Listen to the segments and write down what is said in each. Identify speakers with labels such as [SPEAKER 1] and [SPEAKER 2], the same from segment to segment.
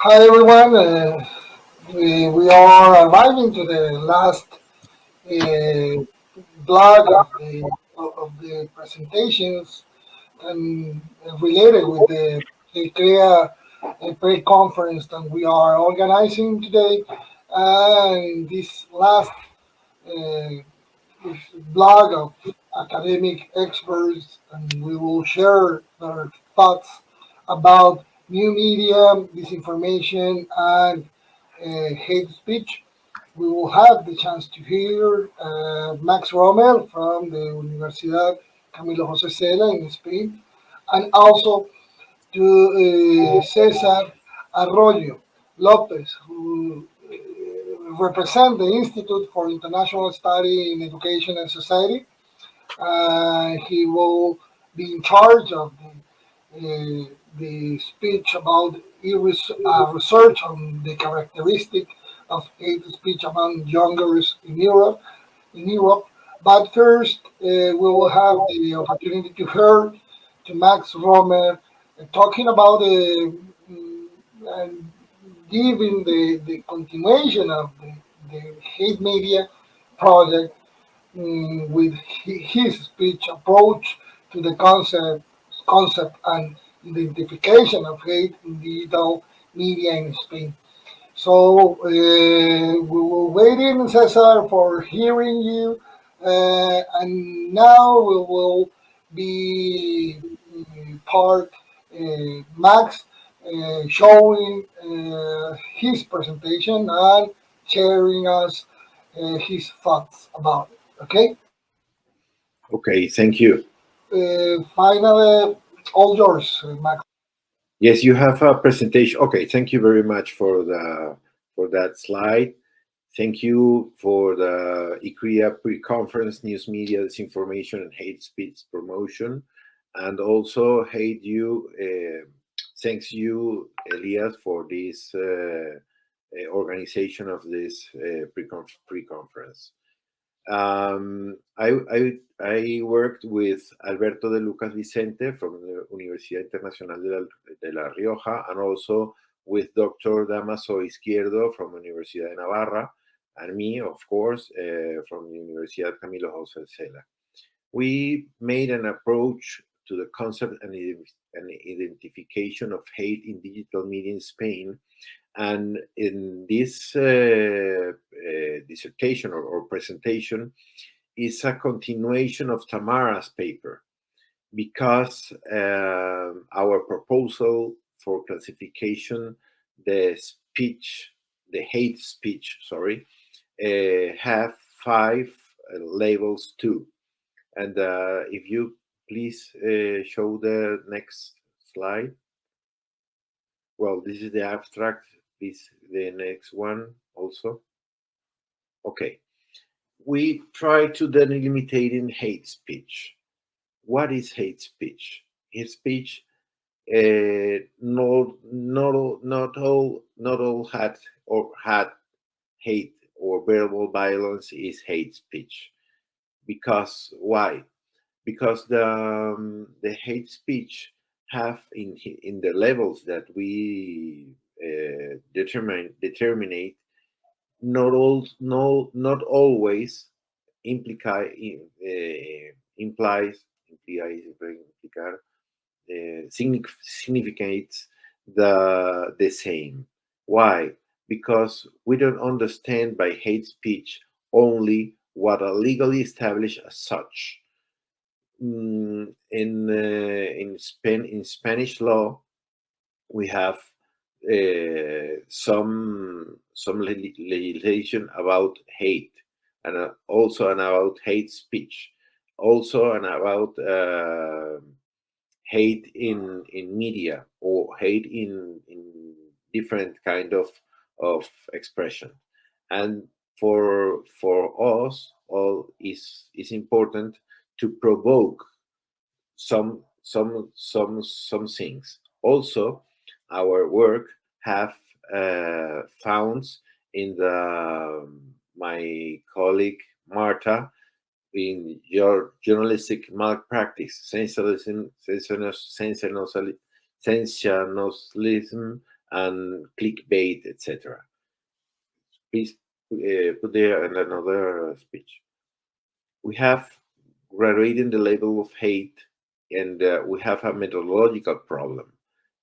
[SPEAKER 1] Hi everyone. We are arriving to the last uh, blog of the presentations and related with the ECREA pre-conference that we are organizing today. And in this last uh, blog of academic experts, and we will share their thoughts about new media, disinformation, and hate speech. We will have the chance to hear Max Römer from the Universidad Camilo José Cela in Spain, and also to César Arroyo López, who represent the Institute for International Study in Education and Society. He will be in charge of the speech about research on the characteristic of hate speech among youngers in Europe. But first, we will have the opportunity to hear to Max Romer talking about and giving the continuation of the Hatemedia project with his speech approach to the concept and identification of hate in digital media in Spain. So we will wait in, Cesar, for hearing you, and now we will be part Max showing his presentation and sharing us his thoughts about it. Okay.
[SPEAKER 2] Okay, thank you.
[SPEAKER 1] Finally, all yours, Max.
[SPEAKER 2] Yes, you have a presentation. Okay, thank you very much for that slide. Thank you for the ECREA pre-conference news media disinformation and hate speech promotion, and also thanks you, Elias, for this organization of this pre-conference. I worked with Alberto de Lucas Vicente from the Universidad Internacional de La Rioja, and also with Dr. Damaso Izquierdo from the Universidad de Navarra, and me, of course, from the Universidad Camilo José Cela. We made an approach to the concept and identification of hate in digital media in Spain. And in this dissertation or presentation is a continuation of Tamara's paper, because our proposal for classification, the hate speech, have 5 labels too. And if you please show the next slide. Well, this is the abstract. This the next one also. Okay. We try to delimitate in hate speech. What is hate speech? Hate speech, not all had hate or verbal violence is hate speech. Because why? Because the hate speech have in the levels that we determine not always significates the same. Why? Because we don't understand by hate speech only what are legally established as such. In Spanish law, we have some legislation about hate, and also about hate speech, also and about hate in media, or hate in different kind of expression. And for us, all is important to provoke some things. Also, our work have found in my colleague Marta in your journalistic malpractice, sensationalism, and clickbait, etc. Please put there another speech. We have graduated the level of hate, and we have a methodological problem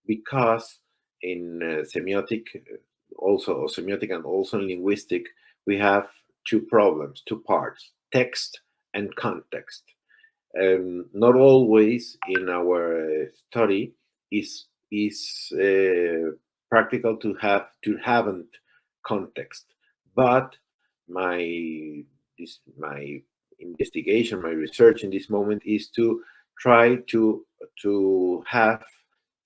[SPEAKER 2] because in semiotic, also semiotic and also in linguistic, we have two problems, two parts: text and context. Not always in our study is practical to haven't context, but my my investigation, my research in this moment is to try to have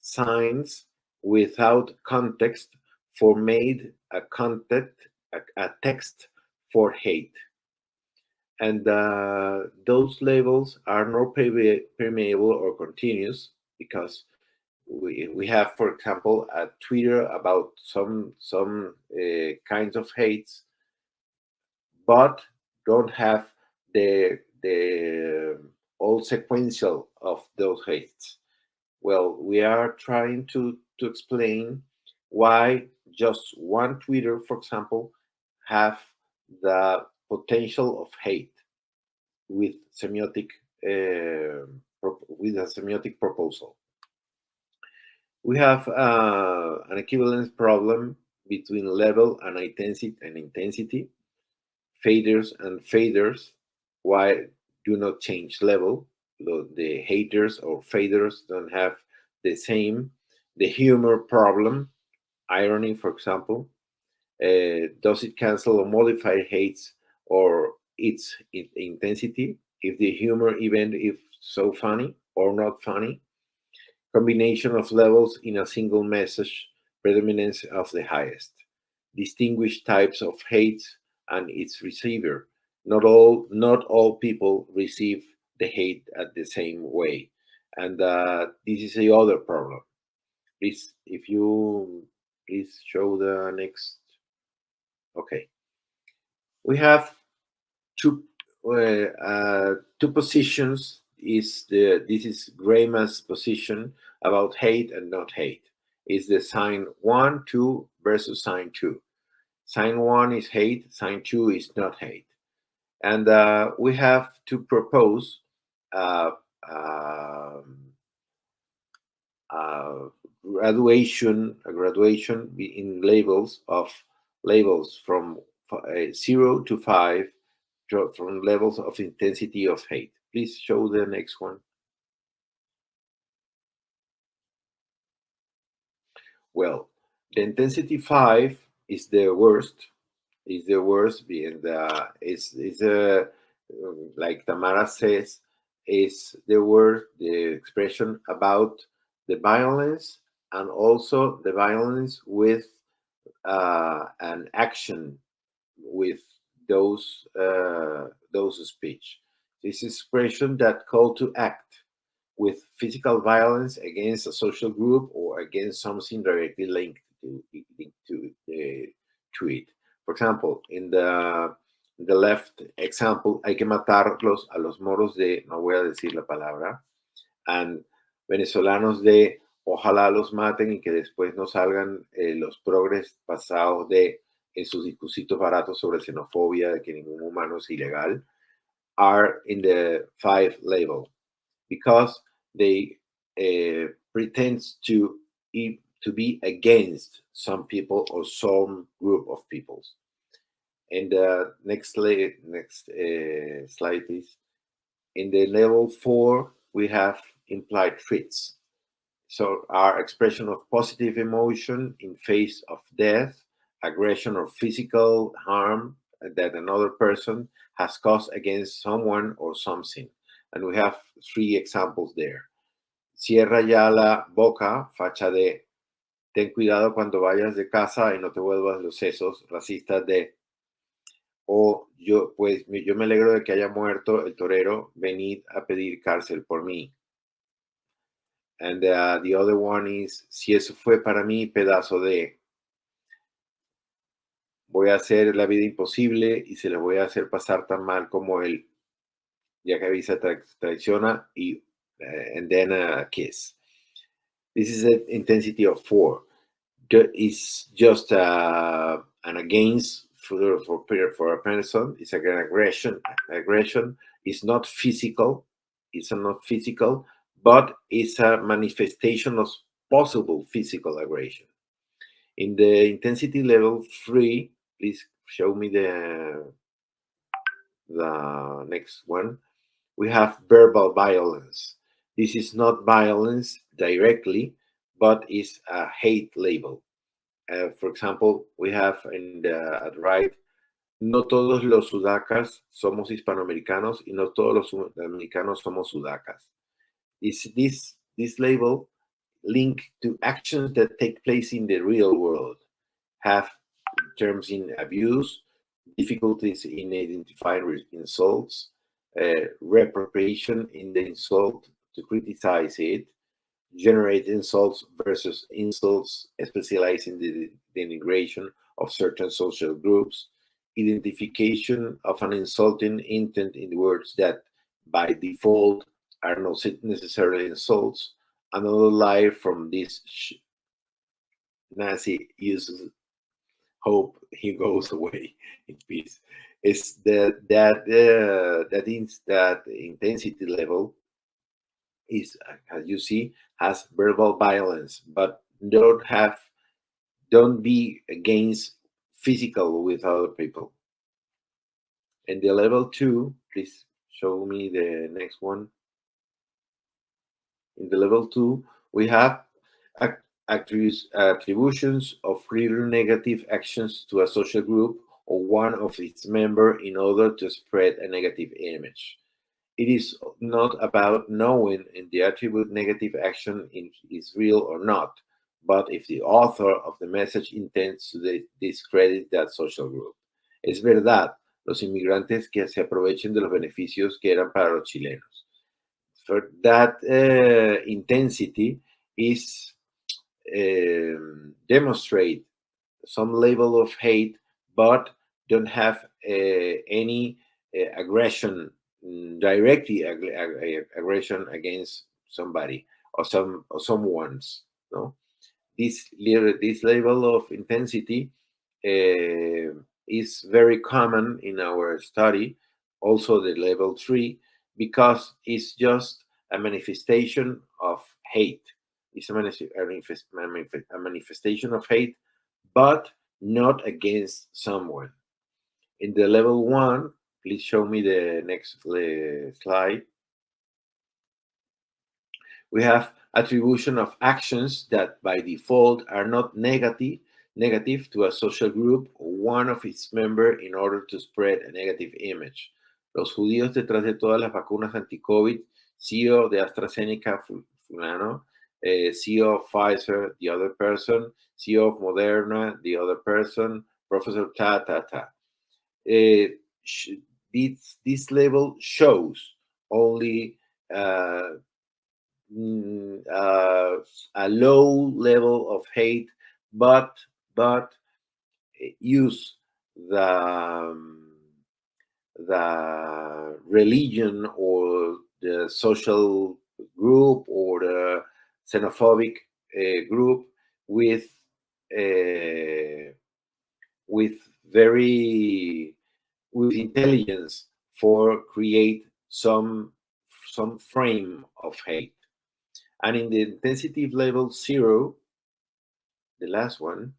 [SPEAKER 2] signs without context for made a content a text for hate, and those labels are not permeable or continuous because we have, for example, a Twitter about some kinds of hates, but don't have the all sequential of those hates. Well, we are trying to explain why just one Twitter, for example, have the potential of hate with semiotic with a semiotic proposal. We have an equivalence problem between level and intensity, faders and faders. Why do not change level? The haters or faders don't have the same. The humor problem, irony, for example, does it cancel or modify hates or its intensity if the humor event is so funny or not funny? Combination of levels in a single message, predominance of the highest. Distinguish types of hate and its receiver. Not all people receive the hate at the same way, and this is the other problem. Please, if you please show the next. Okay, we have two two positions. This is Grayman's position about hate and not hate. Is the sign 1, 2 versus sign 2. Sign 1 is hate, sign 2 is not hate. And we have to propose a graduation in labels from 0 to 5 from levels of intensity of hate. Please show the next one. Well, the intensity 5 is the worst. Is the worst, being the is like Tamara says, is the word, the expression about the violence, and also the violence with an action with those speech. This expression that call to act with physical violence against a social group or against something directly linked to it. For example, in the left example, hay que matarlos a los moros de, no voy a decir la palabra, and venezolanos de ojalá los maten y que después no salgan los progres pasados de en sus discursitos baratos sobre xenofobia, de que ningún humano es ilegal, are in the 5 label because they pretend to be against some people or some group of peoples. And the next slide, please. In the level 4, we have implied traits. So our expression of positive emotion in face of death, aggression, or physical harm that another person has caused against someone or something. And we have 3 examples there. Cierra ya la boca, facha de. Ten cuidado cuando vayas de casa y no te vuelvas los sesos racistas de. O yo me alegro de que haya muerto el torero, venid a pedir cárcel por mí. And the other one is, si eso fue para mí, pedazo de. Voy a hacer la vida imposible y se les voy a hacer pasar tan mal como él, ya que avisa traiciona y and then a kiss. This is the intensity of 4. is just an against for a person. It's an aggression. Aggression is not physical. It's not physical, but it's a manifestation of possible physical aggression. In the intensity level 3, please show me the next one. We have verbal violence. This is not violence directly, but is a hate label. For example, we have at right, no todos los sudacas somos hispanoamericanos y no todos los sudamericanos somos sudacas. This label linked to actions that take place in the real world have terms in abuse, difficulties in identifying insults, reprobation in the insult to criticize it, generate insults versus insults, specialize in the denigration of certain social groups, identification of an insulting intent in words that by default are not necessarily insults, another lie from this Nazi uses hope he goes away in peace. Is that intensity level is, as you see, has verbal violence, but don't be against physical with other people. And the level 2, please show me the next one. In the level 2, we have attributions of real negative actions to a social group or one of its members in order to spread a negative image. It is not about knowing if the attribute negative action is real or not, but if the author of the message intends to discredit that social group. Es verdad, los inmigrantes que se aprovechen de los beneficios que eran para los chilenos. For that intensity is demonstrate some level of hate, but don't have any aggression, directly aggression against somebody or someone's. No, this level of intensity is very common in our study. Also, the level 3, because it's just a manifestation of hate. It's a manifestation of hate, but not against someone. In the level 1, please show me the next slide. We have attribution of actions that by default are not negative to a social group or one of its members in order to spread a negative image. Los judíos detrás de todas las vacunas anti-COVID, CEO de AstraZeneca, fulano, CEO of Pfizer, the other person, CEO of Moderna, the other person, Professor ta. This level shows only a low level of hate, but use the religion or the social group or the xenophobic group with intelligence for create some frame of hate. And in the intensity level 0, the last one,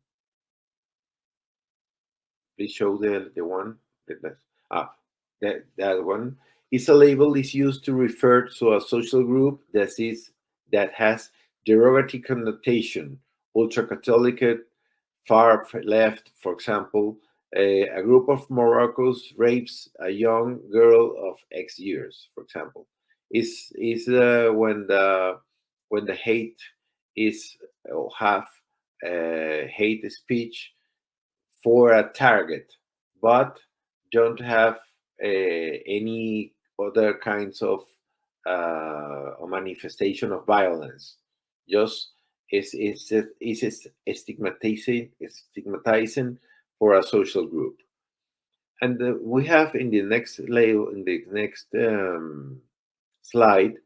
[SPEAKER 2] please show the one that one is a label is used to refer to a social group that has derogatory connotation, ultra-Catholic, far left, for example. A group of Moroccans rapes a young girl of X years, for example. Is when the hate is or have hate speech for a target, but don't have any other kinds of manifestation of violence. Just is stigmatizing for a social group. And we have in the next layer, in the next slide,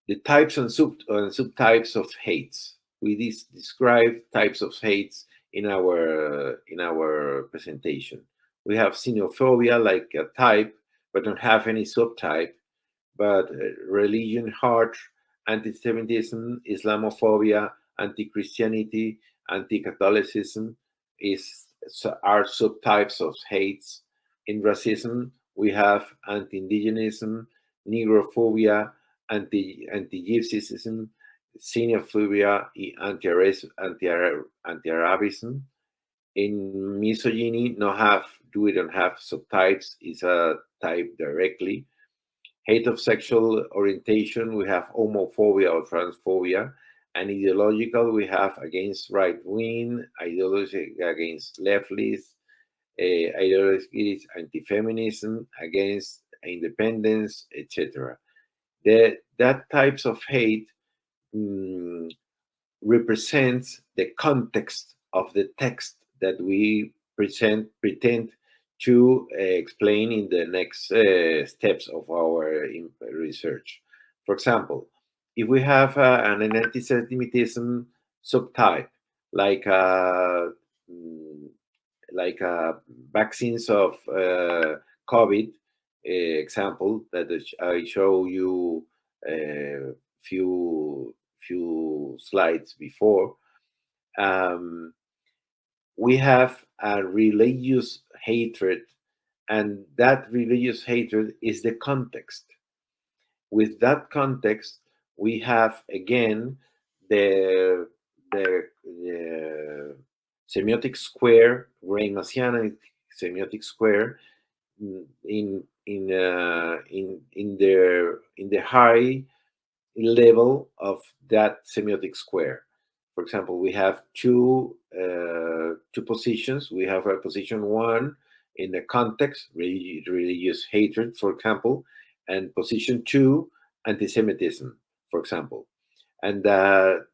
[SPEAKER 2] the types and subtypes of hates. we describe types of hates in our presentation. We have xenophobia like a type, but don't have any subtype. But religion, heart, anti-Semitism, Islamophobia, anti-Christianity, anti-Catholicism are subtypes of hates. In racism, we have anti-Indigenism, Negrophobia, anti-Gypsyism, xenophobia, anti-Arabism. In misogyny, we don't have subtypes, it's a type directly. Hate of sexual orientation, we have homophobia or transphobia. And ideological, we have against right wing, ideology against leftists, ideology is anti-feminism, against independence, etc. That types of hate represents the context of the text that we pretend to explain in the next steps of our research. For example, if we have an anti-Semitism subtype, like vaccines of COVID example that I show you a few slides before, we have a religious hatred, and that religious hatred is the context. With that context, we have again the semiotic square, Reimasian semiotic square, in the high level of that semiotic square. For example, we have two positions. We have a position one in the context, religious hatred, for example, and position two, anti-Semitism, for example. And that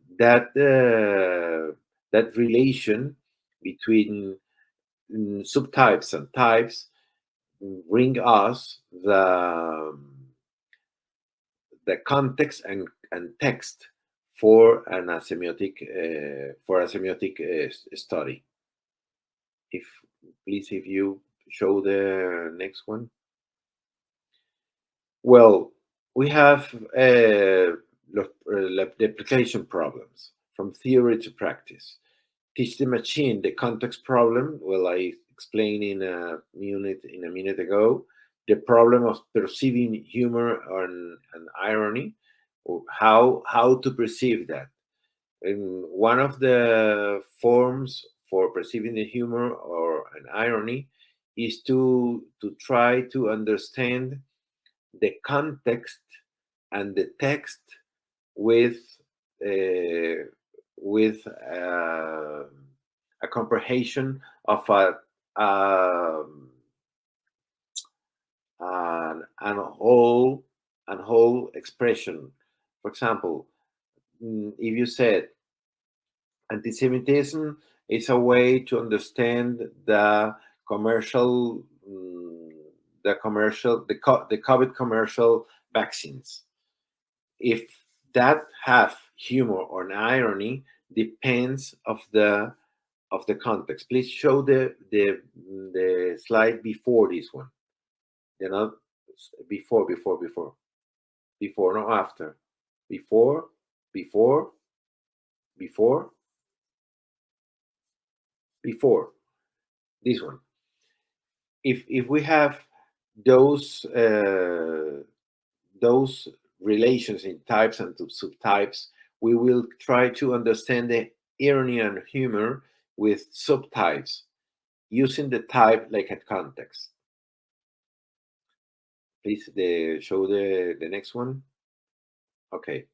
[SPEAKER 2] relation between subtypes and types bring us the context and text for a semiotic study. Please, if you show the next one. Well, we have the application problems from theory to practice. Teach the machine the context problem. Well, I explained in a minute ago the problem of perceiving humor and irony, or how to perceive that. And one of the forms for perceiving the humor or an irony is to try to understand the context and the text with a comprehension of an whole expression. For example, if you said anti-Semitism is a way to understand the COVID commercial vaccines. If that have humor or an irony depends of the context. Please show the slide before this one. Before, no after. Before. This one. If we have those relations in types and subtypes, we will try to understand the irony and humor with subtypes, using the type like a context. Please show the next one. Okay.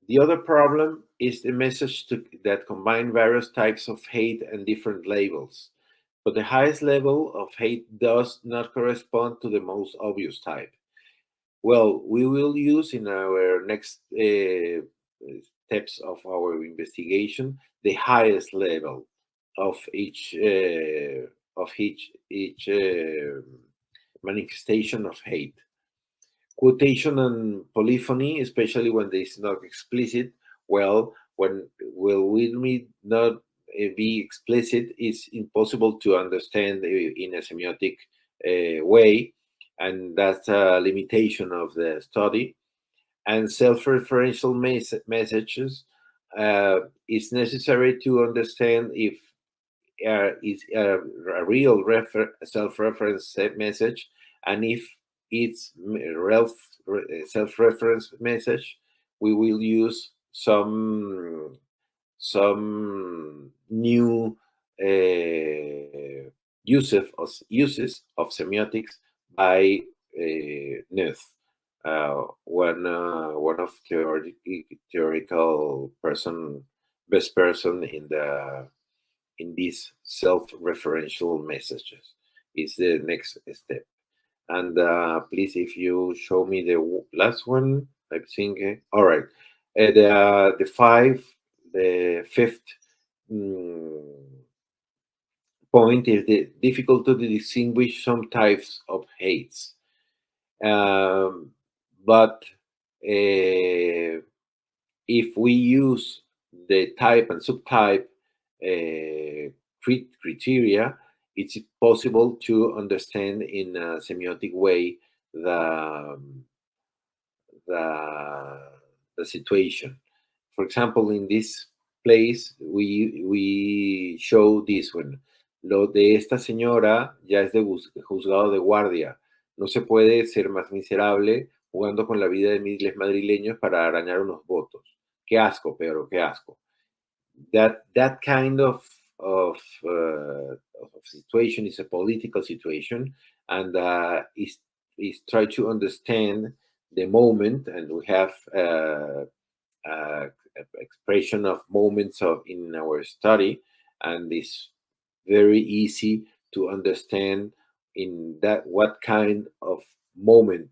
[SPEAKER 2] The other problem is the message that combine various types of hate and different labels. But the highest level of hate does not correspond to the most obvious type. Well, we will use in our next steps of our investigation the highest level of each manifestation of hate. Quotation and polyphony, especially when it's not explicit, well, when we not be explicit, it's impossible to understand in a semiotic way, and that's a limitation of the study. And self-referential messages, it's necessary to understand if is a real self-reference message, and if it's self-reference message, we will use some new uses of semiotics by Neff, one of theoretical best person in these self-referential messages. Is the next step. And please, if you show me the last one, I think. All right, the fifth point is the difficult to distinguish some types of hates. But if we use the type and subtype criteria, it's possible to understand in a semiotic way the situation. For example, in this place, we show this one. Lo de esta señora ya es de juzgado de guardia. No se puede ser más miserable jugando con la vida de miles madrileños para arañar unos votos. Qué asco, Pedro, qué asco. That kind of situation is a political situation, and is try to understand the moment, and we have expression of moments in our study, and it's very easy to understand in that what kind of moment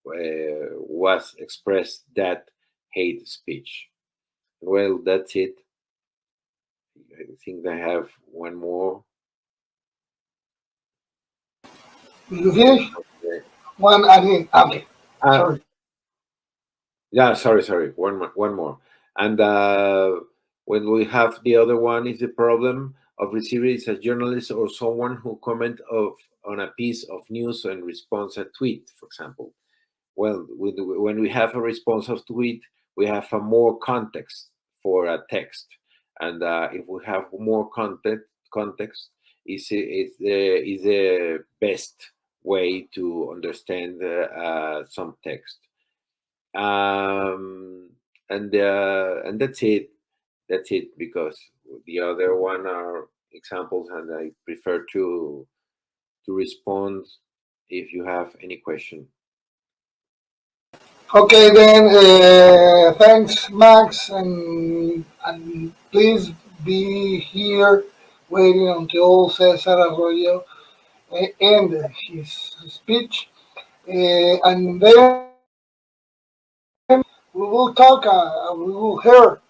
[SPEAKER 2] was expressed that hate speech. Well, that's it. I think I have one more.
[SPEAKER 1] You finish?
[SPEAKER 2] Okay.
[SPEAKER 1] One again. Okay. Sorry.
[SPEAKER 2] Yeah, sorry. One more. And when we have the other one is the problem of receiving as a journalist or someone who comment on a piece of news and responds a tweet, for example. Well, when we have a response of tweet, we have a more context for a text, and if we have more context is the best way to understand some text. And that's it. That's it, because the other one are examples, and I prefer to respond if you have any question.
[SPEAKER 1] Okay, then. Thanks, Max, and please be here waiting until César Arroyo end his speech, and then we will talk. We will hear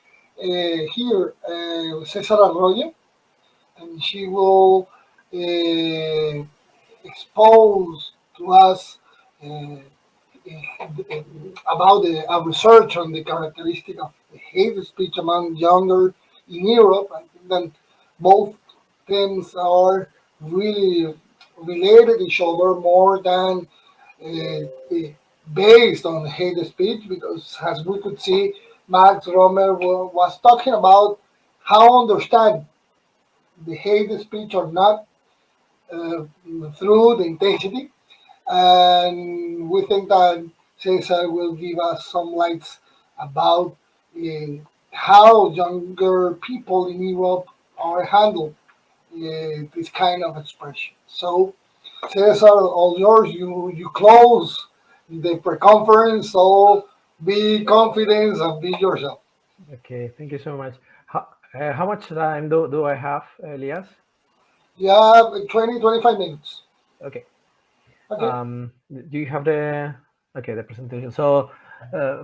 [SPEAKER 1] César Arroyo, and she will expose to us about a research on the characteristic of the hate speech among younger in Europe. I think that both themes are really related to each other more than based on hate speech, because as we could see, Max Römer was talking about how understand the hate speech or not through the intensity, and we think that Cesar will give us some lights about how younger people in Europe are handled this kind of expression. So, Cesar, all yours. You close the pre-conference, so be confident and be yourself.
[SPEAKER 3] Okay, thank you so much. How much time do I have, Elias?
[SPEAKER 1] Yeah, 20-25 minutes.
[SPEAKER 3] Okay.
[SPEAKER 1] Okay.
[SPEAKER 3] Do you have the presentation? So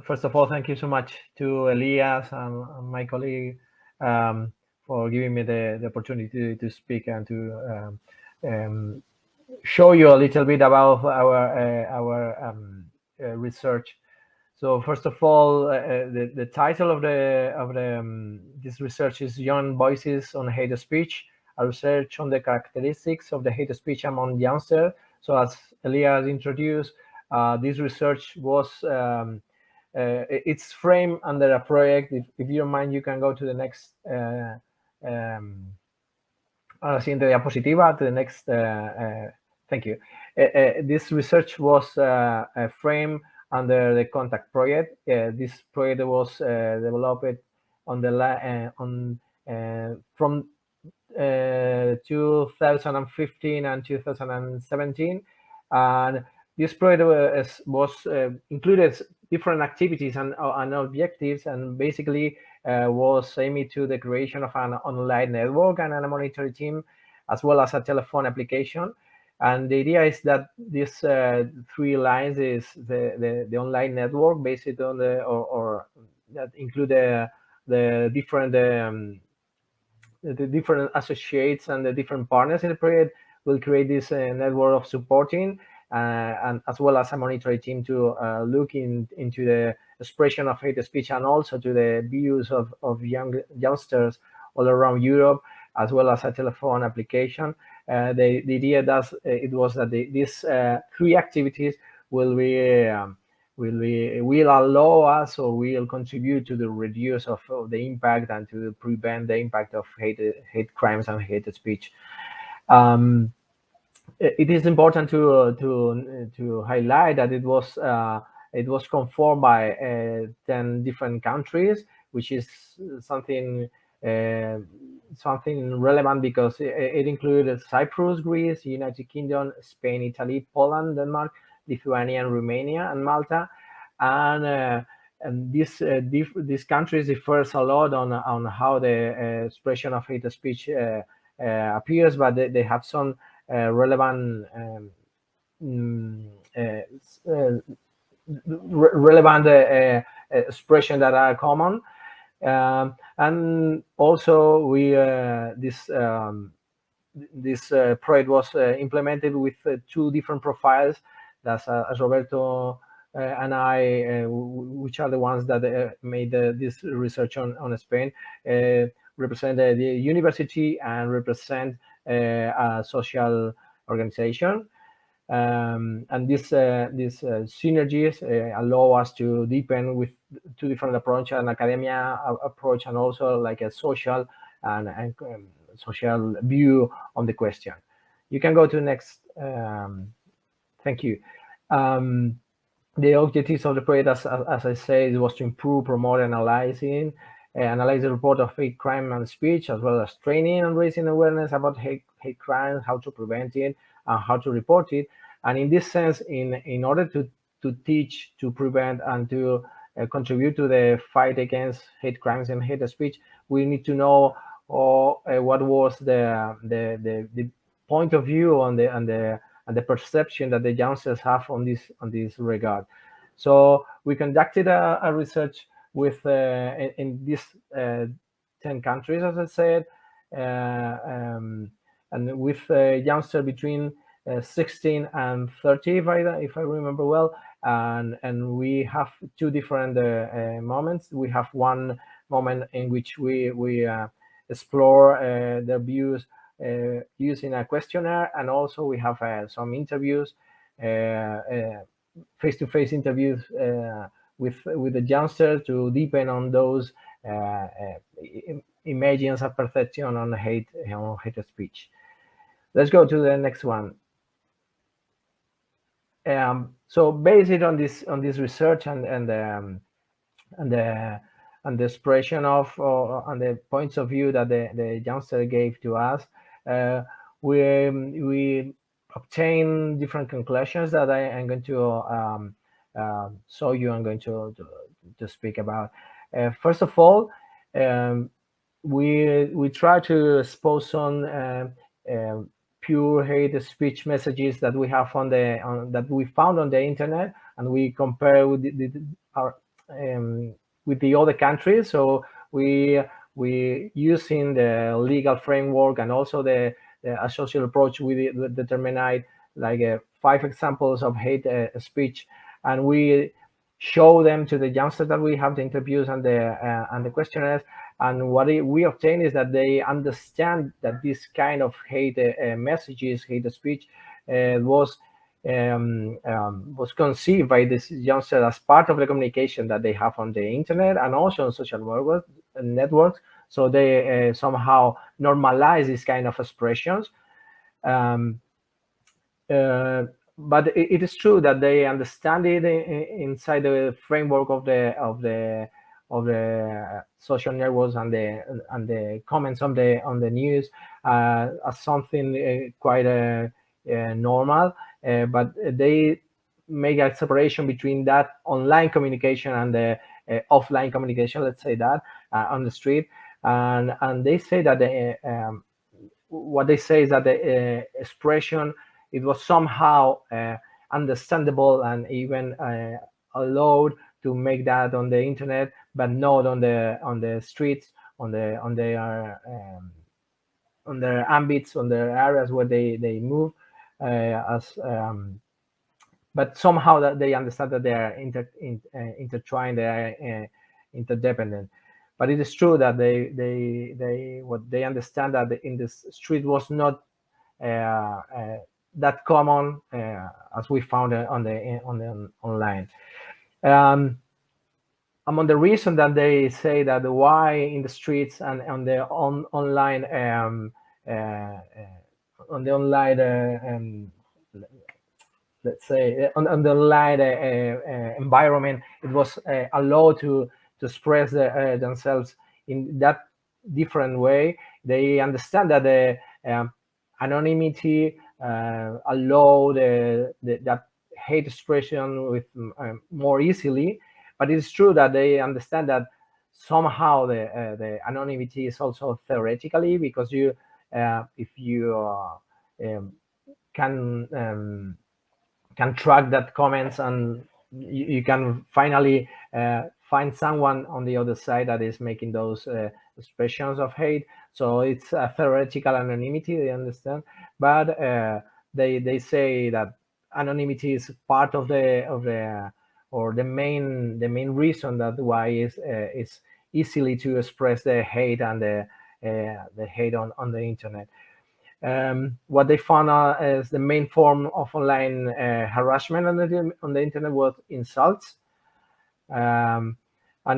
[SPEAKER 3] first of all, thank you so much to Elias and my colleague for giving me the opportunity to speak and to show you a little bit about our research. So first of all, the title of this research is Young Voices on Hate Speech, a research on the characteristics of the hate speech among youngsters. So as Elias introduced, this research was it's framed under a project. If you don't mind, you can go to the next. La siguiente diapositiva, to the next. Thank you. This research was framed under the Contact project. This project was developed on the from 2015 and 2017, and this project was included different activities and objectives, and basically was aimed to the creation of an online network and a monitoring team, as well as a telephone application. And the idea is that these 3 lines is the online network based on or that include the different associates and the different partners in the project will create this network of supporting and as well as a monitoring team to look into the expression of hate speech and also to the views of youngsters all around Europe, as well as a telephone application. The idea was that these 3 activities will allow us or will contribute to the reduce of the impact and to prevent the impact of hate crimes and hate speech. It is important to highlight that it was conformed by 10 different countries, which is something relevant because it included Cyprus, Greece, United Kingdom, Spain, Italy, Poland, Denmark, Lithuania, Romania, and Malta. And these countries differs a lot on how the expression of hate speech appears, but they have some relevant expression that are common. And also this project was implemented with 2 different profiles. That's as Roberto and I, which are the ones that made this research on Spain, represent the university and represent a social organization. And these synergies allow us to deepen with 2 different approaches, an academia approach and also like a social and social view on the question. You can go to the next. Thank you. The objectives of the project, as I said, was to improve, promote, analyze the report of hate crime and speech, as well as training and raising awareness about hate crimes, how to prevent it, and how to report it. And in this sense, in order to teach, to prevent, and to contribute to the fight against hate crimes and hate speech, we need to know what was the point of view and the perception that the youngsters have on this regard. So we conducted a research with in these 10 countries, as I said, and with youngsters between 16 and 30, if I remember well, and we have 2 different moments. We have one moment in which we explore their views using a questionnaire, and also we have some interviews, face-to-face interviews with the youngsters to deepen on those images of perception on hate speech. Let's go to the next one. So based on this research and the expression of and the points of view that the youngster gave to us, we obtain different conclusions that I am going to show you. I'm going to speak about. First of all, we try to expose some pure hate speech messages that we have that we found on the internet, and we compare with the other countries. So we using the legal framework and also the social approach, we determine like 5 examples of hate speech, and we show them to the youngsters that we have the interviews and the questionnaires. And what we obtain is that they understand that this kind of hate messages, hate speech, was conceived by this youngster as part of the communication that they have on the internet and also on social networks. So they somehow normalize this kind of expressions. But it is true that they understand it inside the framework of the social networks and the comments on the news as something quite normal. But they make a separation between that online communication and the offline communication, let's say that, on the street. And they say that what they say is that the expression, it was somehow understandable and even allowed to make that on the internet, but not on the streets, on their ambits, on their areas where they move. But somehow that they understand that they are intertwined, they are interdependent. But it is true that they understand that in the street was not that common as we found on the online. Among the reason that they say that why in the streets and on the online let's say on the online environment, it was allowed to express themselves in that different way. They understand that the anonymity allow that hate expression with more easily. But it's true that they understand that somehow the anonymity is also theoretically, because you if you can track that comments, and you can finally find someone on the other side that is making those expressions of hate. So it's a theoretical anonymity, they understand. But they say that anonymity is part of the main reason that why is easily to express the hate and the hate on the internet. What they found as the main form of online harassment on the internet was insults, and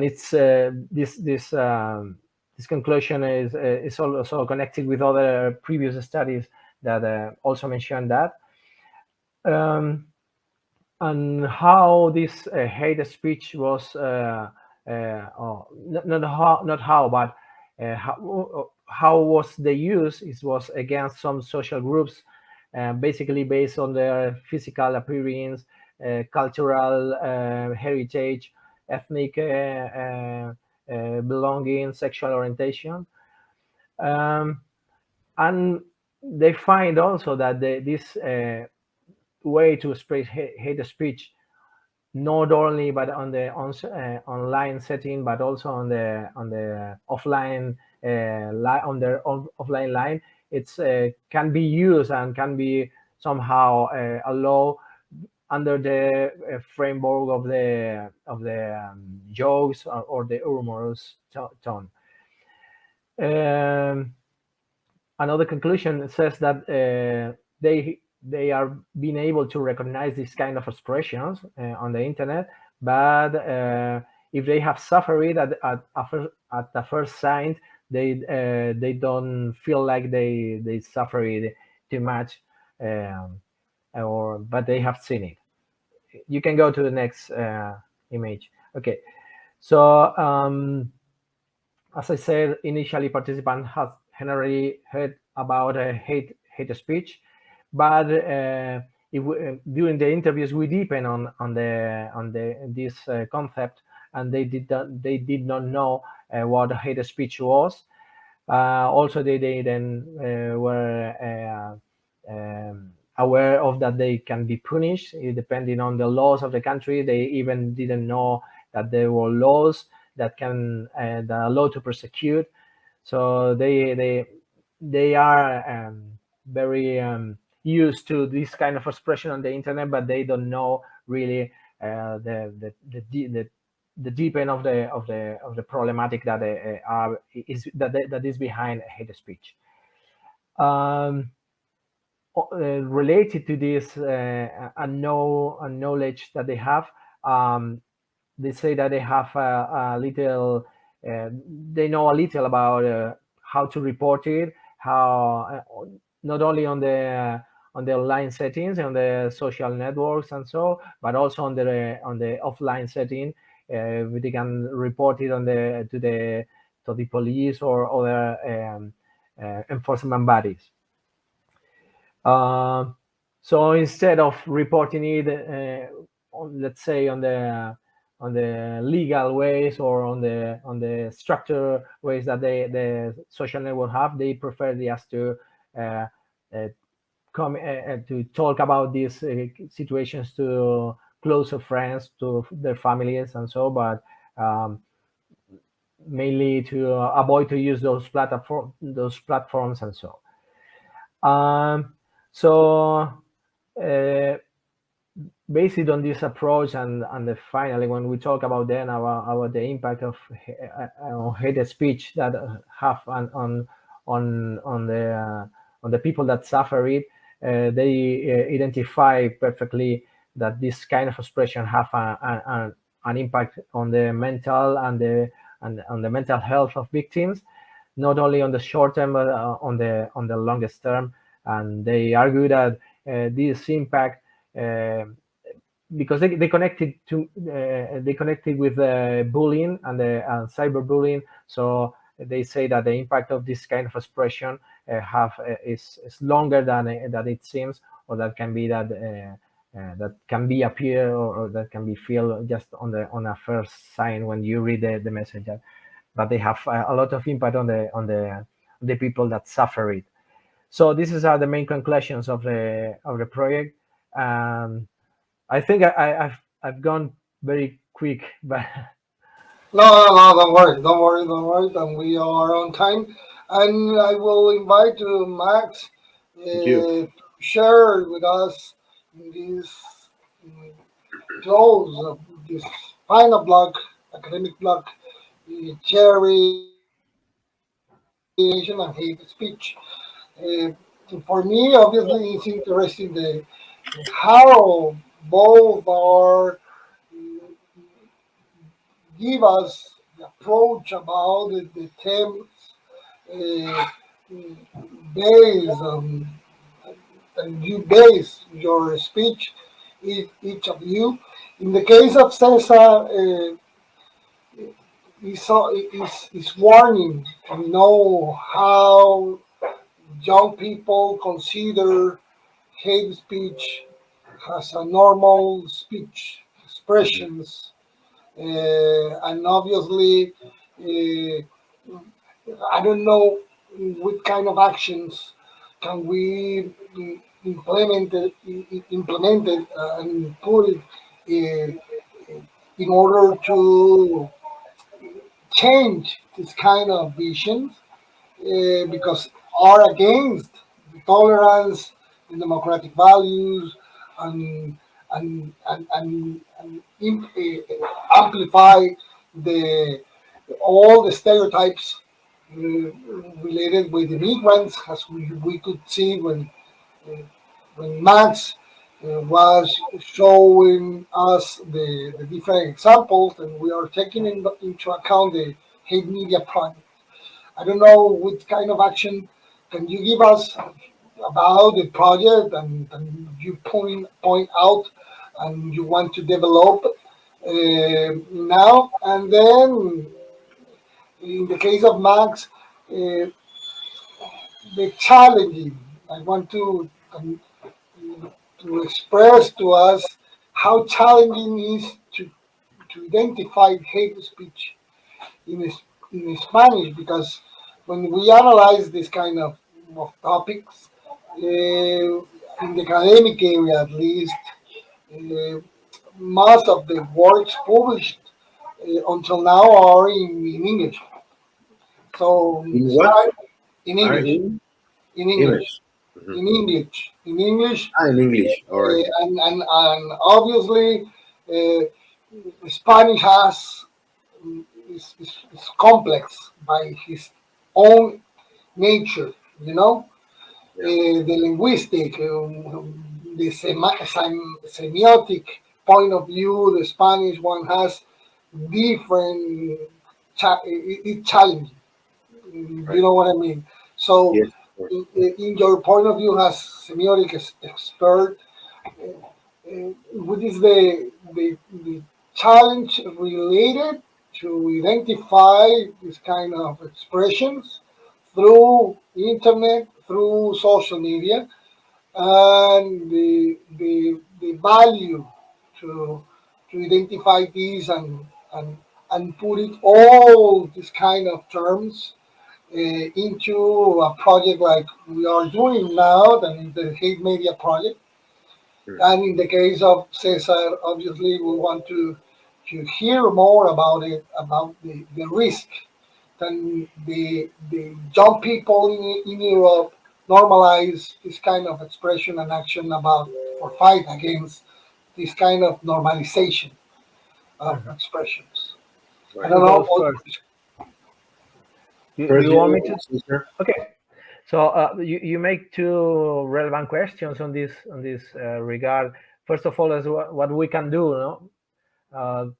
[SPEAKER 3] it's this conclusion is also connected with other previous studies that also mentioned that. And how this hate speech was how was the use? It was against some social groups, basically based on their physical appearance, cultural heritage, ethnic belonging, sexual orientation. And they find also that this way to express hate speech, not only but on the online setting, but also on the offline on their offline line, it's can be used and can be somehow allowed under the framework of the jokes or the humorous tone. Another conclusion says that they are being able to recognize this kind of expressions on the internet, but if they have suffered it at the first sight, they don't feel like they suffer it too much, but they have seen it. You can go to the next image. Okay, so as I said, initially participants have generally heard about hate speech, but during the interviews we deepen on this concept, and they did not know what hate speech was. Also, they then were aware of that they can be punished depending on the laws of the country. They even didn't know that there were laws that can that allow to prosecute. So they are very used to this kind of expression on the internet, but they don't know really the deep end of the problematic that that is behind hate speech. Related to this knowledge that they have, they say that they have a little, they know a little about how to report it, how not only on the online settings, on the social networks and so, but also on the offline setting. They can report it to the police or other enforcement bodies. So instead of reporting it, let's say on the legal ways or on the structure ways that the social network have, they prefer just to come to talk about these situations to closer friends, to their families and so, but mainly to avoid to use those platforms and so. Based on this approach and finally, when we talk about then about the impact of hate speech that have on the people that suffer it, they identify perfectly that this kind of expression have an impact on the mental and on the mental health of victims, not only on the short term but on the longest term. And they argue that this impact, because they connected with bullying and cyberbullying, so they say that the impact of this kind of expression is longer than it seems, or that can be that can be appear or that can be feel just on a first sign when you read the message, but they have a lot of impact on the people that suffer it. So these are the main conclusions of the project. I think I've gone very quick, but
[SPEAKER 1] No, don't worry. And we are on time. And I will invite you, Max,
[SPEAKER 2] Thank you.
[SPEAKER 1] to share with us in this close of this final block, academic block, sharing and hate speech. For me, obviously, it's interesting how both are give us the approach about the themes uh, based on, and you base your speech, each of you. In the case of Cesar, is warning to know how young people consider hate speech as a normal speech expressions, and obviously, I don't know what kind of actions can we implement it and put it in order to change this kind of visions, because are against the tolerance, the democratic values, and amplify the all the stereotypes related with immigrants, as we could see when Max was showing us the different examples, and we are taking into account the Hatemedia project. I don't know what kind of action can you give us about the project, and you point out and you want to develop now. And then in the case of Max, the challenging, I want to express to us how challenging is to identify hate speech in Spanish, because when we analyze this kind of topics, in the academic area at least, uh, most of the works published until now are in English. So
[SPEAKER 2] In what?
[SPEAKER 1] in
[SPEAKER 2] Are
[SPEAKER 1] English,
[SPEAKER 2] in
[SPEAKER 1] in English,
[SPEAKER 2] English. Mhm.
[SPEAKER 1] in English,
[SPEAKER 2] In English. All right.
[SPEAKER 1] and obviously, Spanish is complex by his own nature, you know. The linguistic, the semiotic point of view, the Spanish one has different, it's challenging.
[SPEAKER 2] Right.
[SPEAKER 1] You know what I mean? So,
[SPEAKER 2] Yes, of course.
[SPEAKER 1] in your point of view, as semiotic expert, what is the challenge related to identify this kind of expressions through internet, through social media, and the value to identify these and put it all these kind of terms into a project like we are doing now, that is the Hatemedia project. And in the case of Cesar, obviously, we want to hear more about it, about the risk that the young people in Europe normalize this kind of expression and action about for fight against this kind of normalization of expressions. I
[SPEAKER 2] Right.
[SPEAKER 1] don't
[SPEAKER 3] Who
[SPEAKER 1] know.
[SPEAKER 3] goes first? Do
[SPEAKER 2] First,
[SPEAKER 3] you want me to?
[SPEAKER 2] Cesar.
[SPEAKER 3] Okay. So you make two relevant questions on this regard. First of all, is what we can do. No?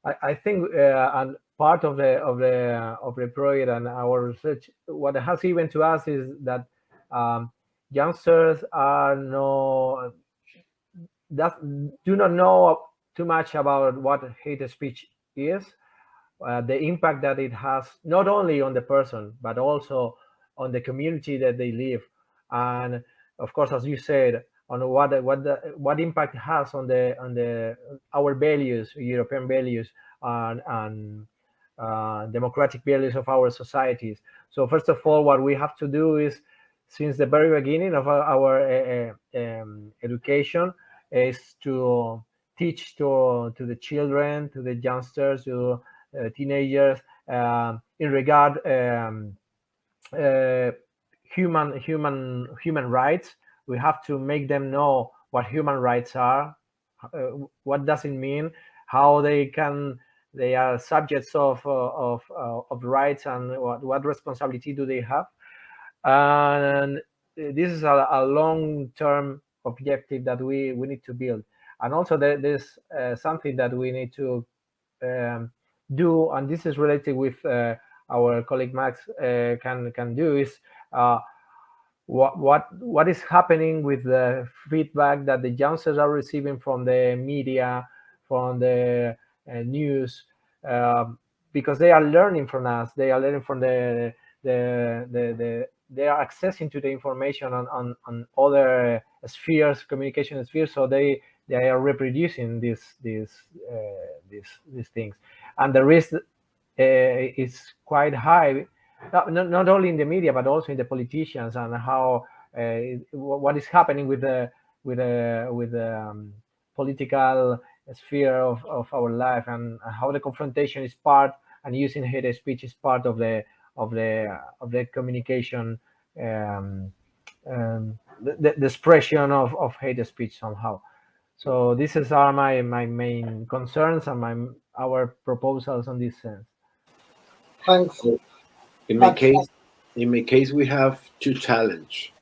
[SPEAKER 3] I think and part of the project and our research, what has given to us is that youngsters are no that do not know too much about what hate speech is, the impact that it has not only on the person but also on the community that they live, and of course, as you said, on what impact it has on the our values, European values, and democratic values of our societies. So first of all, what we have to do is, since the very beginning of our education, is to teach to the children, to the youngsters, to teenagers, in regard uh, human rights. We have to make them know what human rights are, what does it mean, how they are subjects of rights, and what responsibility do they have. And this is a long-term objective that we need to build. And also there's something that we need to um, do, and this is related with our colleague Max can do, is what is happening with the feedback that the youngsters are receiving from the media, from the news, because they are learning from us. They are learning from they are accessing to the information on other spheres, communication spheres. So they are reproducing these things, and the risk is quite high, not only in the media but also in the politicians, and how what is happening with the political sphere of our life, and how the confrontation is part, and using hate speech is part of the communication, the expression of hate speech somehow. So this is are my main concerns and our proposals on this sense.
[SPEAKER 1] Thanks,
[SPEAKER 2] In my
[SPEAKER 1] Max.
[SPEAKER 2] case, we have two challenge.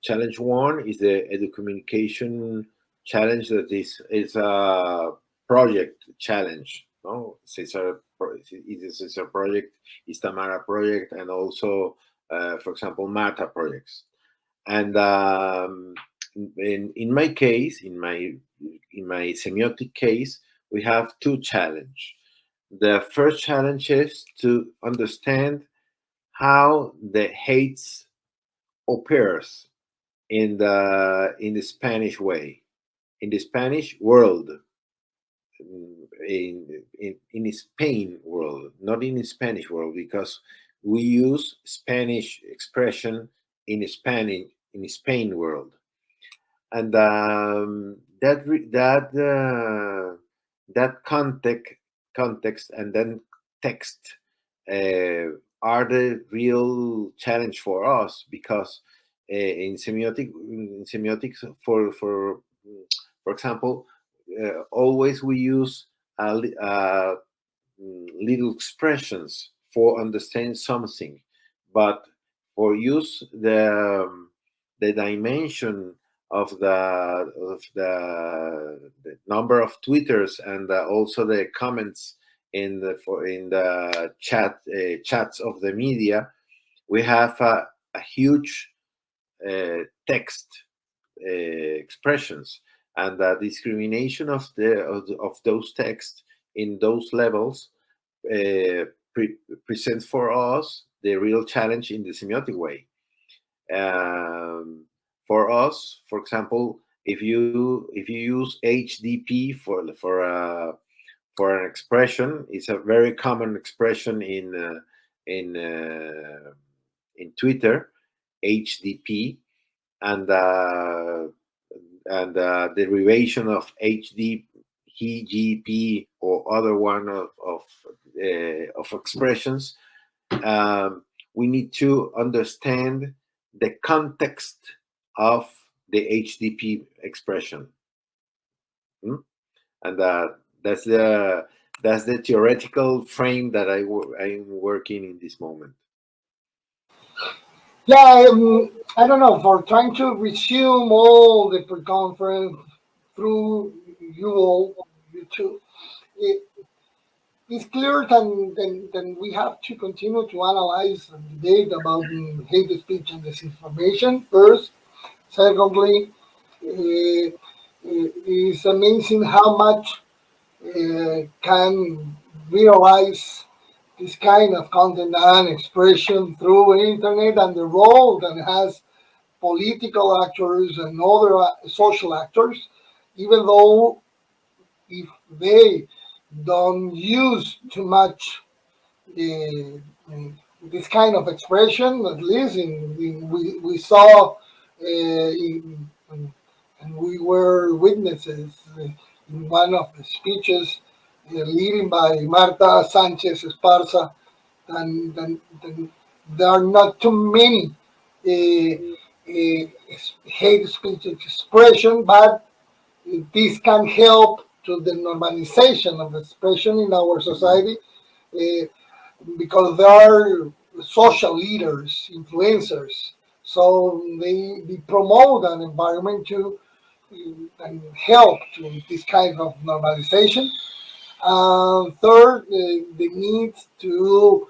[SPEAKER 2] Challenge one is the communication challenge, that is a project challenge. No, Cesar is a project, is Tamara project, and also, for example, Marta projects. And in my case, in my semiotic case, we have two challenge. The first challenge is to understand how the hates occurs in the Spanish way, in the Spanish world, in Spain world, not in the Spanish world, because we use Spanish expression in Spain world, and that context and then text are the real challenge for us, because in semiotics, for example, always we use little expressions for understanding something, but for use the dimension of the number of twitters and also the comments in the chats of the media, we have a huge text expressions, and the discrimination of those texts in those levels presents for us the real challenge in the semiotic way. For us, for example, if you use HDP for an expression, it's a very common expression in Twitter, HDP, and the derivation of HDGP or other one of expressions. We need to understand the context of the HDP expression, and that's the theoretical frame that I'm working in this moment.
[SPEAKER 1] Yeah, I don't know, for trying to resume all the pre-conference through you two, it's clear that we have to continue to analyze and debate about hate speech and disinformation first. Secondly, it's amazing how much can realize this kind of content and expression through internet, and the role that has political actors and other social actors, even though if they don't use too much this kind of expression, at least we saw and we were witnesses in one of the speeches leading by Marta Sanchez Esparza, and there are not too many hate speech expression, but this can help to the normalization of expression in our society, because there are social leaders, influencers, so they promote an environment to and help to this kind of normalization. Third, the need to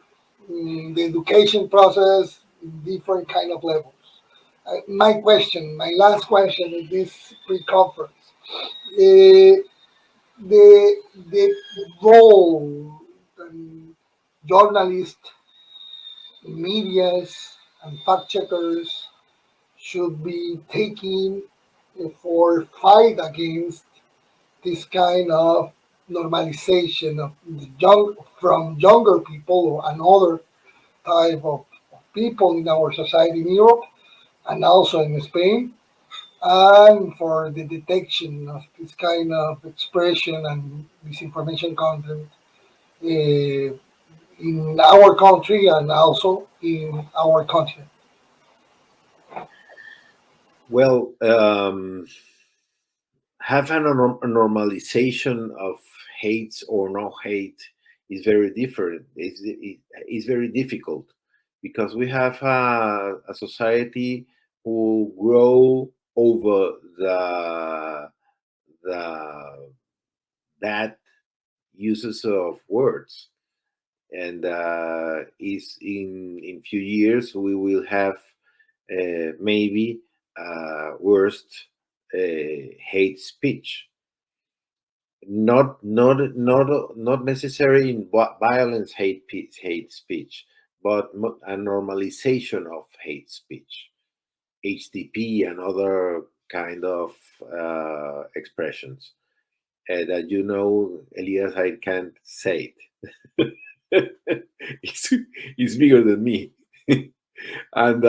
[SPEAKER 1] the education process in different kind of levels. My last question in this pre-conference, the role journalists, medias, and fact checkers should be taking for fight against this kind of normalization of from younger people or another type of people in our society in Europe and also in Spain, and for the detection of this kind of expression and disinformation content in our country and also in our continent.
[SPEAKER 2] Well, have a normalization of hates or no hate is very different. It's very difficult because we have a society who grow over that uses of words, and is in few years we will have maybe worst hate speech, not necessarily in violence hate speech, but a normalization of hate speech, HDP and other kind of expressions that Elias, I can't say it. It's bigger than me. and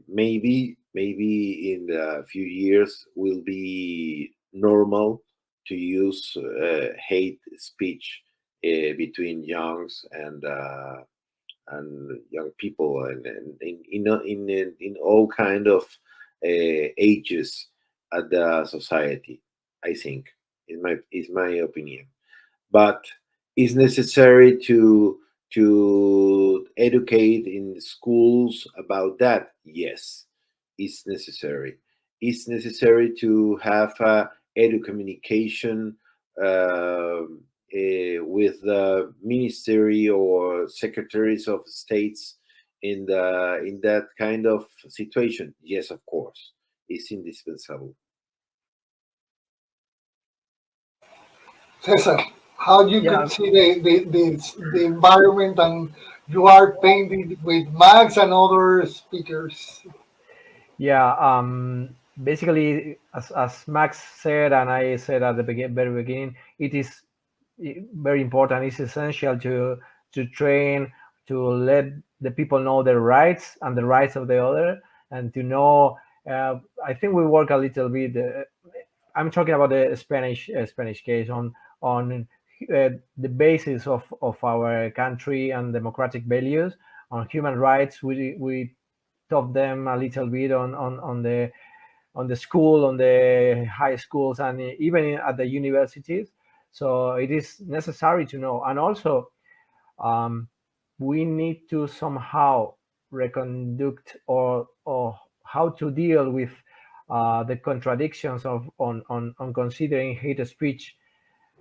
[SPEAKER 2] maybe in a few years will be normal to use hate speech between youngs and young people, and in all kind of ages, at the society. I think is my opinion. But it's necessary to educate in schools about that. Yes, it's necessary. It's necessary to have edu communication with the ministry or secretaries of states in that kind of situation. Yes, of course, it's indispensable.
[SPEAKER 1] Cesar, how you
[SPEAKER 3] Yeah,
[SPEAKER 1] could see the environment, and you are painting with Max and other speakers.
[SPEAKER 3] yeah. Basically, as Max said, and I said at the very beginning, it is very important. It's essential to train, to let the people know their rights and the rights of the other, and to know. I think we work a little bit. I'm talking about the Spanish case on the basis of our country and democratic values on human rights. We taught them a little bit on the school, on the high schools, and even at the universities. So it is necessary to know, and also um, we need to somehow reconduct or how to deal with the contradictions of on considering hate speech.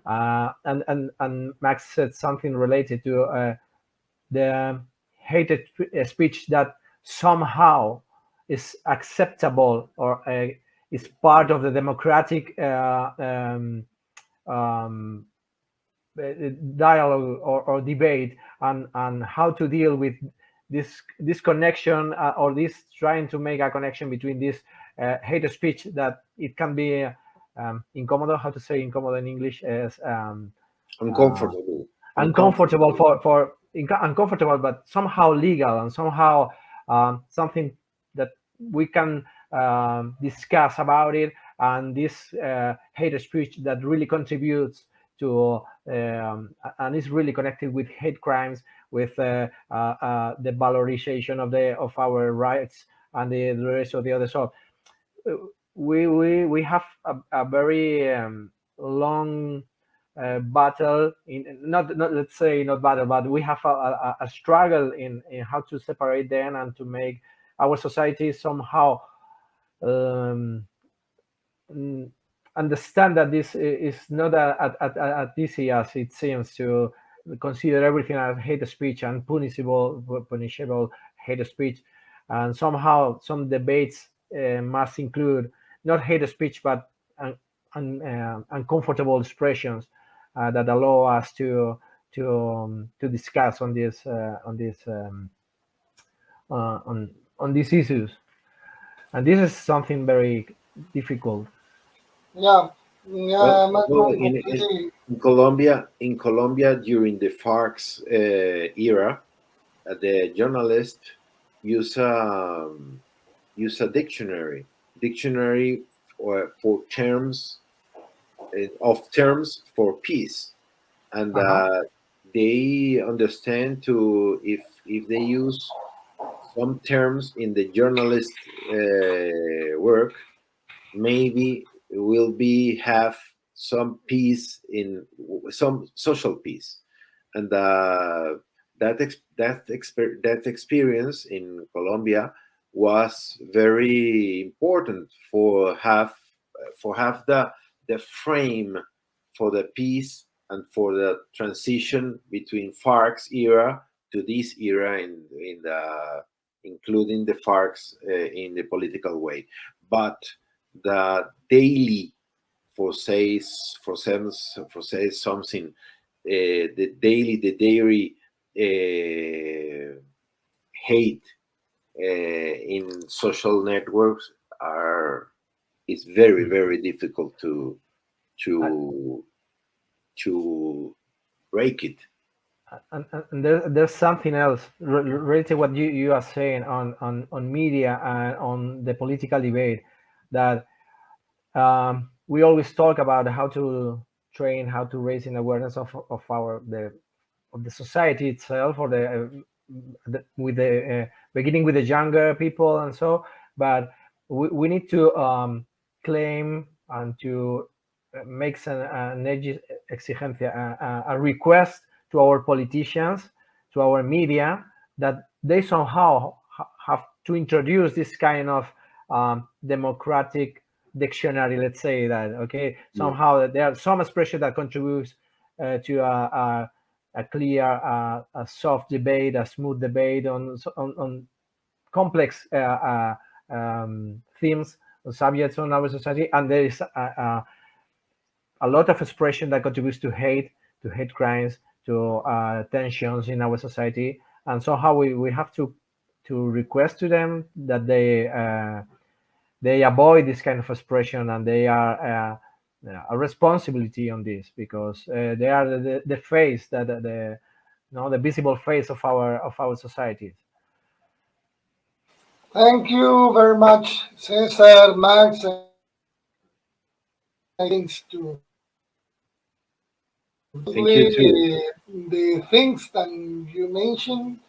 [SPEAKER 3] And Max said something related to the hated speech that somehow is acceptable or is part of the democratic um, dialogue or debate, and how to deal with this connection or this trying to make a connection between this hate speech that it can be incómodo. How to say incómodo in English is uh,
[SPEAKER 2] Uncomfortable.
[SPEAKER 3] uncomfortable
[SPEAKER 2] Uncomfortable.
[SPEAKER 3] uncomfortable, but somehow legal and somehow something that we can discuss about it, and this hate speech that really contributes to and is really connected with hate crimes, with the valorization of our rights and the rest of the other. So we have a very long battle in not let's say not battle, but we have a struggle in how to separate them and to make our society somehow um, mm, understand that this is not as easy as it seems to consider everything as hate speech and punishable hate speech, and somehow some debates must include not hate speech but uncomfortable expressions that allow us to discuss on these issues, and this is something very difficult.
[SPEAKER 1] Yeah, yeah,
[SPEAKER 2] Well,
[SPEAKER 1] I'm
[SPEAKER 2] well,
[SPEAKER 1] completely.
[SPEAKER 2] in Colombia during the FARC's era, the journalist use use a dictionary for terms of terms for peace, and
[SPEAKER 3] Uh-huh.
[SPEAKER 2] they understand to if they use some terms in the journalist work, maybe will be have some peace in some social peace, and that experience in Colombia was very important for have the frame for the peace and for the transition between FARC's era to this era in the including the FARC's in the political way, but the daily for say something the daily hate in social networks are is very difficult to to break it.
[SPEAKER 3] And there's something else related to what you are saying on media and on the political debate, that we always talk about how to train, how to raise an awareness of the society itself, or with the beginning with the younger people and so, but we need to claim and to make an exigencia, a request to our politicians, to our media, that they somehow have to introduce this kind of democratic dictionary, let's say that, okay, somehow there are some expression that contributes to a clear, a soft debate, a smooth debate on complex themes, subjects on our society, and there is a lot of expression that contributes to hate crimes, to tensions in our society, and somehow we have to request to them that they avoid this kind of expression, and they are a responsibility on this, because they are the face, that the visible face of our societies.
[SPEAKER 1] Thank you very much, Cesar, Max, and thanks to
[SPEAKER 2] Thank you too.
[SPEAKER 1] the things that you mentioned,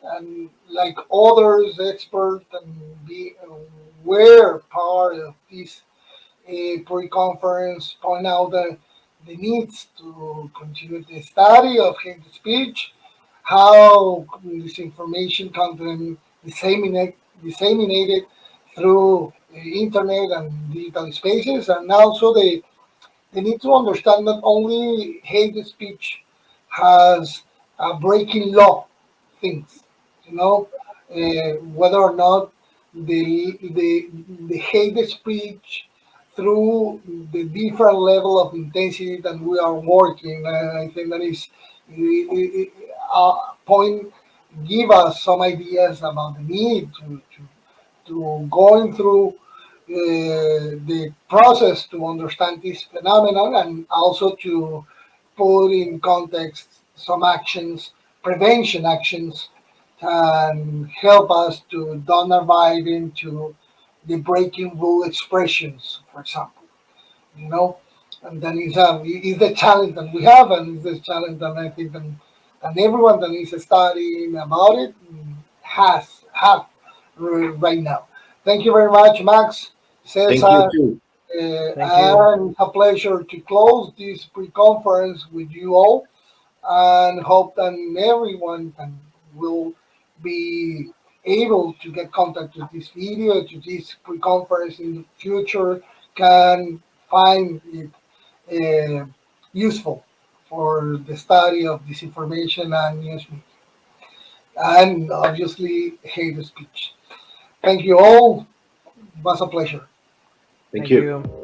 [SPEAKER 1] and like others, experts, and were part of this pre-conference, point out the needs to continue the study of hate speech, how disinformation content disseminated through the internet and digital spaces, and also they need to understand that only hate speech has breaking law things, whether or not the hate speech through the different level of intensity that we are working. I think that is a point, give us some ideas about the need to going through the process to understand this phenomenon, and also to put in context some actions, prevention actions, can help us to don't arrive into the breaking rule expressions, for example, you know. And then is the challenge that we have, and is the challenge that I think that everyone that is studying about it have right now. Thank you very much, Max,
[SPEAKER 2] Thank you
[SPEAKER 1] Cesar,
[SPEAKER 2] too.
[SPEAKER 3] Thank you.
[SPEAKER 1] and it's a pleasure to close this pre-conference with you all, and hope that everyone will be able to get contact with this video, to this pre-conference in the future, can find it useful for the study of disinformation and news media, and obviously hate speech. Thank you all. It was a pleasure.
[SPEAKER 2] Thank
[SPEAKER 3] Thank
[SPEAKER 2] you.
[SPEAKER 3] you.